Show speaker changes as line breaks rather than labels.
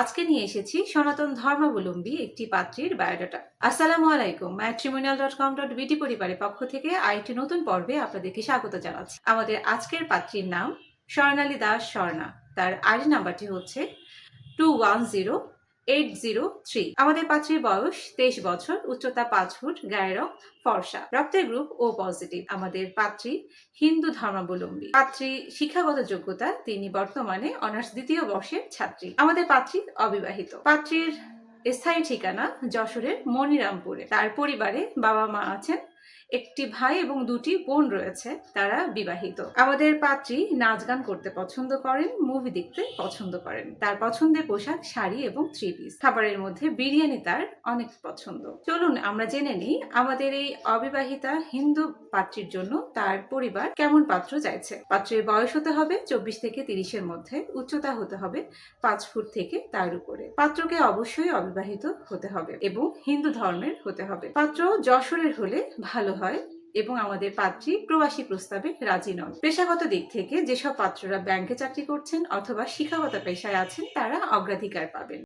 আজকে নিয়ে এসেছি সনাতন ধর্মাবলম্বী একটি পাত্রীর বায়োডাটা। আসসালামু আলাইকুম। matrimonial.com.বিডি পরিবারের পক্ষ থেকে আরেকটি নতুন পর্বে আপনাদেরকে স্বাগত জানাচ্ছি। আমাদের আজকের পাত্রীর নাম স্বর্ণালী দাস স্বর্ণা। তার আইডি নাম্বারটি হচ্ছে 210803। আমাদের পাত্রীর বয়স 23 বছর, উচ্চতা 5 ফুট, গায়ের রং ফর্সা, রক্তের গ্রুপ ও পজিটিভ। আমাদের পাত্রী হিন্দু ধর্মাবলম্বী। পাত্রী শিক্ষাগত যোগ্যতা, তিনি বর্তমানে অনার্স দ্বিতীয় বর্ষের ছাত্রী। আমাদের পাত্রী অবিবাহিত। পাত্রীর স্থায়ী ঠিকানা যশোরের মনিরামপুরে। তার পরিবারে বাবা মা আছেন, একটি ভাই এবং দুটি বোন রয়েছে, তারা বিবাহিত। আমাদের পাত্রী নাচ গান করতে পছন্দ করেন, মুভি দেখতে পছন্দ করেন। তার পছন্দের পোশাক শাড়ি এবং থ্রি পিস। খাবারের মধ্যে বিরিয়ানি তার অনেক পছন্দ। চলুন আমরা জেনে নিই আমাদের এই অবিবাহিতা হিন্দু পাত্রীর জন্য তার পরিবার কেমন পাত্র চাইছে। পাত্রের বয়স হতে হবে 24 থেকে 30-এর মধ্যে, উচ্চতা হতে হবে 5 ফুট থেকে তার উপরে। পাত্রকে অবশ্যই অবিবাহিত হতে হবে এবং হিন্দু ধর্মের হতে হবে। পাত্র যশোরের হলে ভালো হয় এবং আমাদের পাত্রী প্রবাসী প্রস্তাবে রাজি নন। পেশাগত দিক থেকে যেসব পাত্ররা ব্যাংকে চাকরি করছেন অথবা শিক্ষাগত পেশায় আছেন তারা অগ্রাধিকার পাবেন।